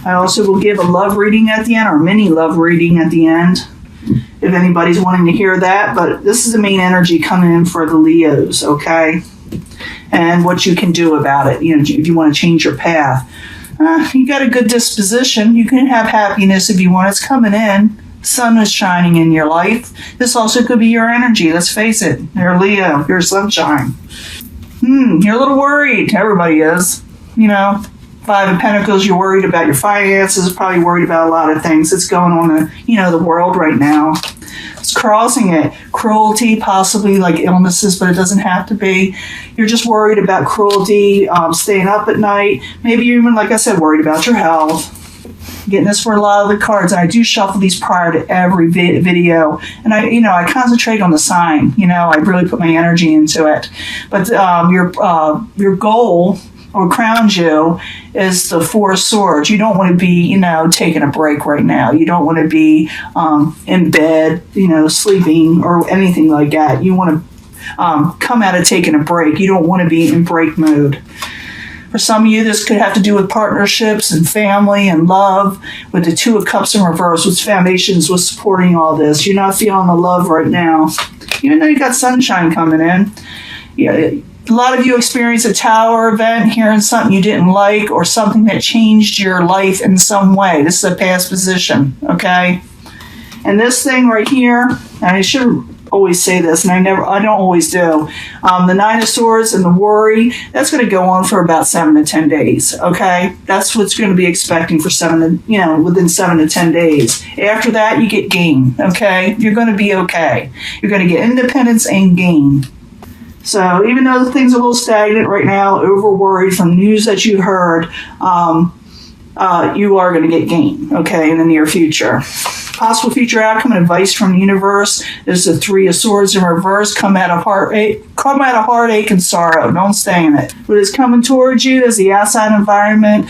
I also will give a love reading at the end, or a mini love reading at the end, if anybody's wanting to hear that. But this is the main energy coming in for the Leos, okay? And what you can do about it, you know, if you want to change your path. You got a good disposition. You can have happiness if you want. It's coming in. Sun is shining in your life. This also could be your energy. Let's face it. You're Leo. You're sunshine. You're a little worried. Everybody is. You know, Five of Pentacles, you're worried about your finances, probably worried about a lot of things that's going on in, you know, the world right now. It's crossing it. Cruelty, possibly like illnesses, but it doesn't have to be. You're just worried about cruelty, staying up at night. Maybe you're even, like I said, worried about your health. Getting this for a lot of the cards, and I do shuffle these prior to every video, and I concentrate on the sign. You know, I really put my energy into it. But your goal, or crown jewel, is the Four of Swords. You don't want to be, you know, taking a break right now. You don't want to be in bed, you know, sleeping or anything like that. You want to come out of taking a break. You don't want to be in break mode. For some of you, this could have to do with partnerships and family and love, with the Two of Cups in reverse, which foundations was supporting all this. You're not feeling the love right now, even though you got sunshine coming in. Yeah, a lot of you experienced a tower event, hearing something you didn't like, or something that changed your life in some way. This is a past position, okay? And this thing right here, and I should always say this, and I don't always do. The Nine of Swords and the worry, that's going to go on for about 7 to 10 days, okay? That's what's going to be expecting for within 7 to 10 days. After that, you get gain, okay? You're going to be okay. You're going to get independence and gain. So even though things are a little stagnant right now, over worried from news that you heard, you are going to get gain, okay, in the near future. Possible future outcome and advice from the universe is the Three of Swords in reverse. Come out of heartache and sorrow. Don't stay in it. What is coming towards you is the outside environment,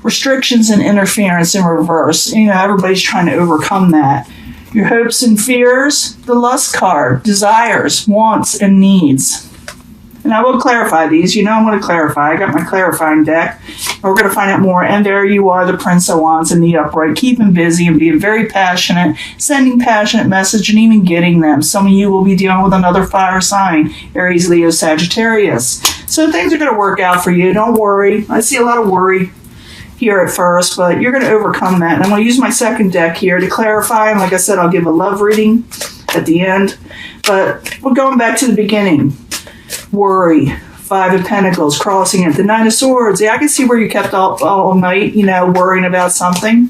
restrictions and interference in reverse. You know, everybody's trying to overcome that. Your hopes and fears, the Lust card, desires, wants, and needs. And I will clarify these. You know I'm going to clarify. I got my clarifying deck. We're going to find out more. And there you are, the Prince of Wands in the upright, keeping busy and being very passionate, sending passionate message and even getting them. Some of you will be dealing with another fire sign, Aries, Leo, Sagittarius. So things are going to work out for you. Don't worry. I see a lot of worry here at first, but you're going to overcome that. And I'm going to use my second deck here to clarify. And like I said, I'll give a love reading at the end. But we're going back to the beginning. Worry, Five of Pentacles, crossing it, the Nine of Swords. Yeah, I can see where you kept up all night, you know, worrying about something.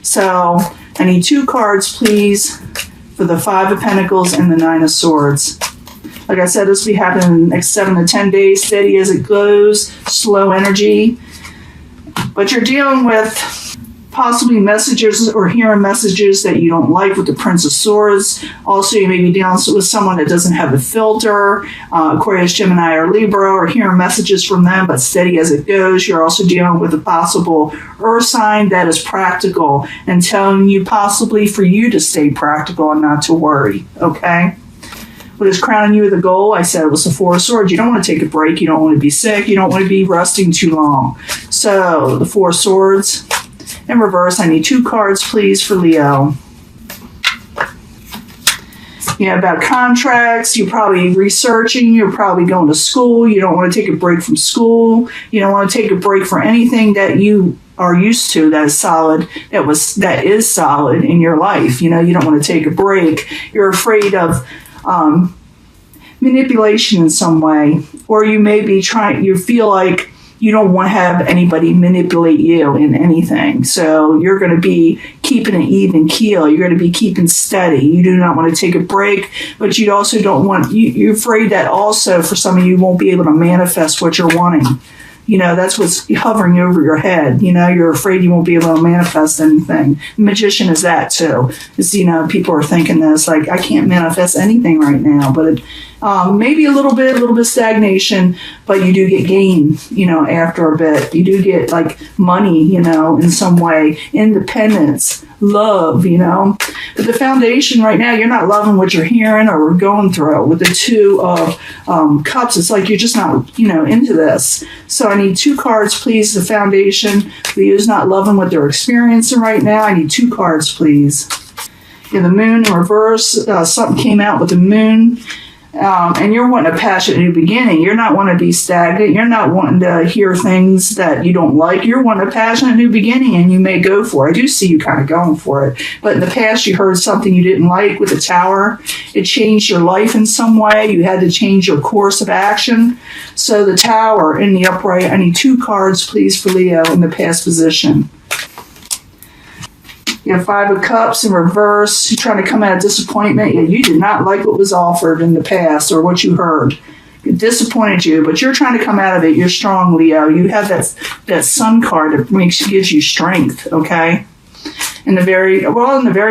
So I need 2 cards, please, for the Five of Pentacles and the Nine of Swords. Like I said, this will be happening in the next 7 to 10 days, steady as it goes, slow energy. But you're dealing with possibly messages or hearing messages that you don't like with the Prince of Swords. Also, you may be dealing with someone that doesn't have a filter, Aquarius, Gemini, or Libra, or hearing messages from them, but steady as it goes. You're also dealing with a possible earth sign that is practical and telling you possibly for you to stay practical and not to worry, okay? What is crowning you with a goal? I said it was the Four of Swords. You don't want to take a break. You don't want to be sick. You don't want to be resting too long. So, the Four of Swords. In reverse, I need 2 cards, please, for Leo. Yeah, about contracts, you're probably researching, you're probably going to school, you don't want to take a break from school, you don't want to take a break for anything that you are used to that is solid, that is solid in your life. You know, you don't want to take a break. You're afraid of manipulation in some way, or you may be you feel like you don't want to have anybody manipulate you in anything. So you're going to be keeping an even keel. You're going to be keeping steady. You do not want to take a break, but you also don't want, you're afraid that also for some of you won't be able to manifest what you're wanting. You know, that's what's hovering over your head. You know, you're afraid you won't be able to manifest anything. The magician is that too. It's, you know, people are thinking this, like, I can't manifest anything right now, but Maybe a little bit stagnation, but you do get gain, after a bit. You do get like money, in some way, independence, love, But the foundation right now, you're not loving what you're hearing or going through. With the two of cups, it's like you're just not, into this. So I need 2 cards, please. The foundation, Leo's not loving what they're experiencing right now. I need 2 cards, please. The moon in reverse, something came out with the moon. And you're wanting a passionate new beginning. You're not wanting to be stagnant. You're not wanting to hear things that you don't like. You're wanting a passionate new beginning, and you may go for it. I do see you kind of going for it. But in the past, you heard something you didn't like with the tower. It changed your life in some way. You had to change your course of action. So the tower in the upright, I need 2 cards, please, for Leo in the past position. You have 5 of Cups in reverse. You're trying to come out of disappointment. You did not like what was offered in the past or what you heard. It disappointed you, but you're trying to come out of it. You're strong, Leo. You have that Sun card that gives you strength, okay? In the very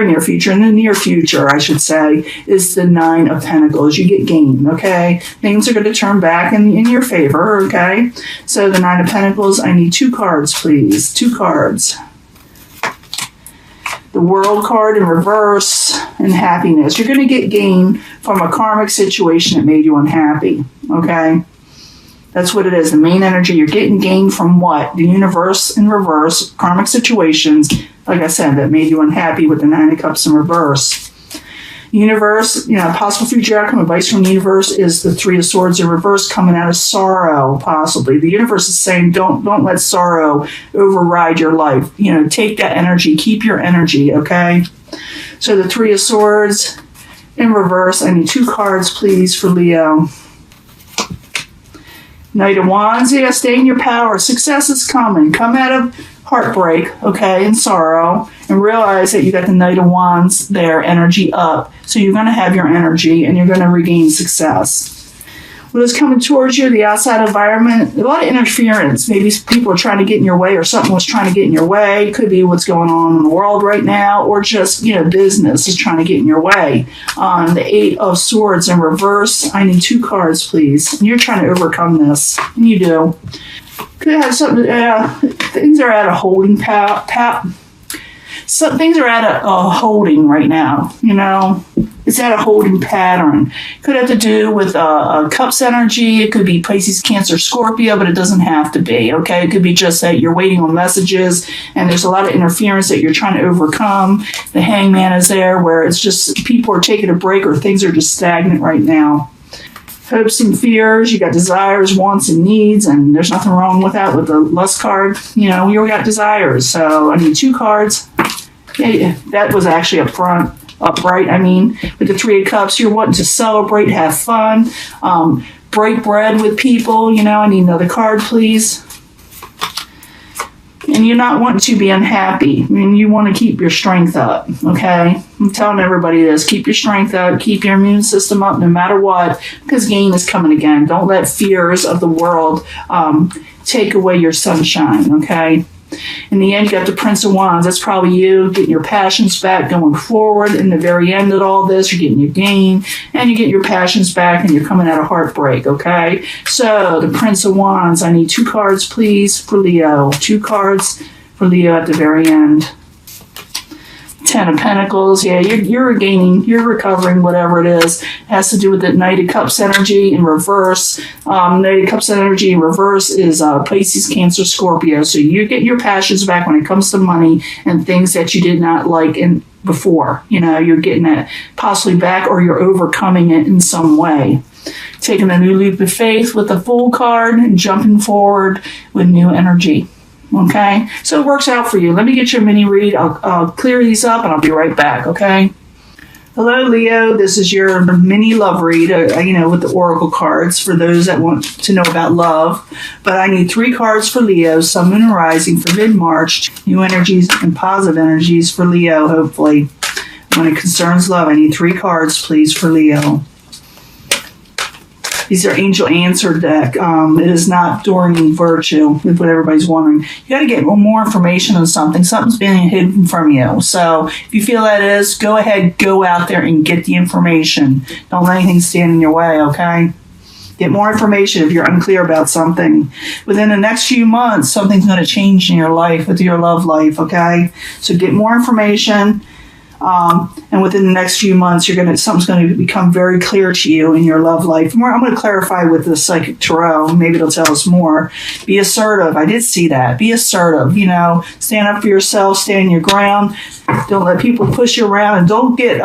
near future, in the near future, I should say, is the 9 of Pentacles. You get gain, okay? Things are going to turn back in your favor, okay? So the 9 of Pentacles, I need 2 cards, please. 2 cards. The World card in reverse, and happiness. You're going to get gain from a karmic situation that made you unhappy, okay? That's what it is. The main energy, you're getting gain from what? The universe in reverse, karmic situations, like I said, that made you unhappy with the 9 of Cups in reverse. Universe, possible future outcome, advice from the universe is the 3 of Swords in reverse, coming out of sorrow, possibly. The universe is saying, don't let sorrow override your life. Take that energy, keep your energy, okay? So the 3 of Swords in reverse, I need 2 cards, please, for Leo. Knight of Wands, stay in your power. Success is coming. Come out of heartbreak, okay, and sorrow, and realize that you got the Knight of Wands there, energy up. So you're going to have your energy, and you're going to regain success. What is coming towards you, the outside environment, a lot of interference. Maybe people are trying to get in your way, or something was trying to get in your way. It could be what's going on in the world right now, or just, business is trying to get in your way. The 8 of Swords in reverse, I need 2 cards, please. And you're trying to overcome this, and you do. Could have something, things are at a holding some things are at a holding right now, It's at a holding pattern. Could have to do with Cups energy. It could be Pisces, Cancer, Scorpio, but it doesn't have to be, okay? It could be just that you're waiting on messages, and there's a lot of interference that you're trying to overcome. The Hangman is there, where it's just people are taking a break, or things are just stagnant right now. Hopes and fears, you got desires, wants, and needs, and there's nothing wrong with that with the Lust card. We all got desires, so I need 2 cards. Yeah, that was actually upright, with the 3 of Cups, you're wanting to celebrate, have fun, break bread with people, I need another card, please. And you're not wanting to be unhappy. You want to keep your strength up, okay? I'm telling everybody this. Keep your strength up. Keep your immune system up no matter what, because gain is coming again. Don't let fears of the world take away your sunshine, okay? In the end, you got the Prince of Wands. That's probably you getting your passions back, going forward. In the very end of all this, you're getting your gain, and you get your passions back, and you're coming out of heartbreak, okay? So, the Prince of Wands, I need 2 cards, please, for Leo. 2 cards for Leo at the very end. 10 of Pentacles, you're regaining, you're recovering, whatever it is. It has to do with the Knight of Cups energy in reverse. Knight of Cups energy in reverse is Pisces, Cancer, Scorpio. So you get your passions back when it comes to money and things that you did not like before. You're getting it possibly back, or you're overcoming it in some way. Taking a new leap of faith with the Fool card and jumping forward with new energy. Okay, so it works out for you. Let me get your mini read. I'll clear these up, and I'll be right back, okay? Hello, Leo. This is your mini love read, with the oracle cards for those that want to know about love. But I need 3 cards for Leo, Sun, Moon, and Rising for mid-March. New energies and positive energies for Leo, hopefully. When it concerns love, I need 3 cards, please, for Leo. These are angel answer deck. It is not Doreen Virtue, with what everybody's wondering. You got to get more information on something. Something's being hidden from you. So if you feel that is, go ahead, go out there and get the information. Don't let anything stand in your way, okay? Get more information if you're unclear about something. Within the next few months, something's going to change in your life, with your love life, okay? So get more information. And within the next few months, something's going to become very clear to you in your love life. I'm going to clarify with the Psychic Tarot. Maybe it'll tell us more. Be assertive. I did see that. Be assertive. Stand up for yourself. Stand your ground. Don't let people push you around, and don't get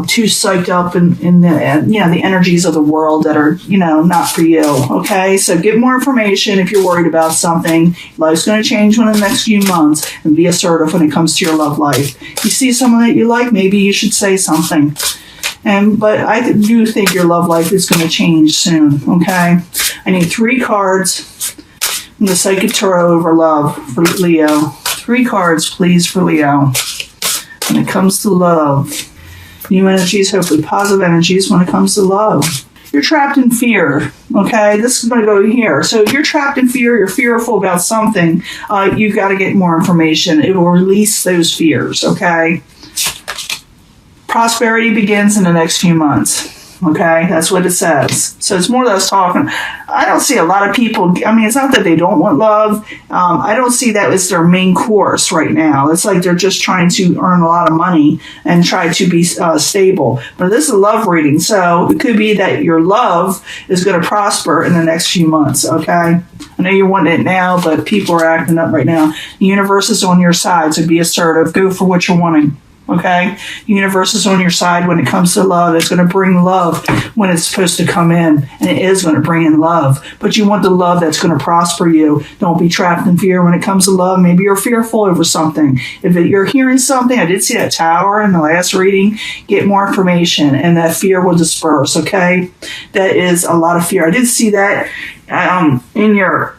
too psyched up in the energies of the world that are not for you. Okay, so get more information if you're worried about something. Life's going to change within the next few months, and be assertive when it comes to your love life. You see someone that you like, maybe you should say something. But I do think your love life is going to change soon. Okay, I need 3 cards from the Psychic Tarot over love for Leo. 3 cards, please, for Leo. When it comes to love. New energies, hopefully positive energies when it comes to love. You're trapped in fear, okay? This is going to go here. So if you're trapped in fear, you're fearful about something, you've got to get more information. It will release those fears, okay? Prosperity begins in the next few months. Okay, that's what it says. So it's more or less talking. I don't see a lot of people. It's not that they don't want love. I don't see that as their main course right now. It's like they're just trying to earn a lot of money and try to be stable. But this is a love reading, so it could be that your love is going to prosper in the next few months. Okay, I know you're wanting it now, but people are acting up right now. The universe is on your side, so be assertive. Go for what you're wanting. Okay, the universe is on your side when it comes to love. It's going to bring love when it's supposed to come in, and it is going to bring in love. But you want the love that's going to prosper you. Don't be trapped in fear when it comes to love. Maybe you're fearful over something. If you're hearing something, I did see that tower in the last reading. Get more information, and that fear will disperse. Okay, that is a lot of fear. I did see that in your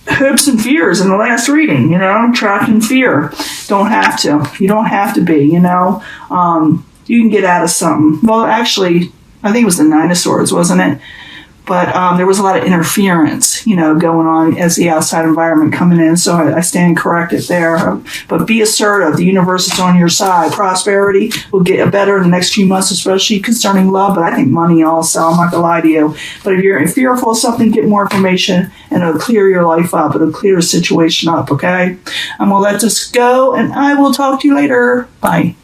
hopes and fears in the last reading, trapped in fear. Don't have to. You don't have to be, you can get out of something. Well, actually, I think it was the 9 of Swords, wasn't it? But there was a lot of interference, going on as the outside environment coming in. So I stand corrected there. But be assertive. The universe is on your side. Prosperity will get better in the next few months, especially concerning love. But I think money also. I'm not going to lie to you. But if you're fearful of something, get more information, and it'll clear your life up. It'll clear the situation up, okay? I'm going to let this go, and I will talk to you later. Bye.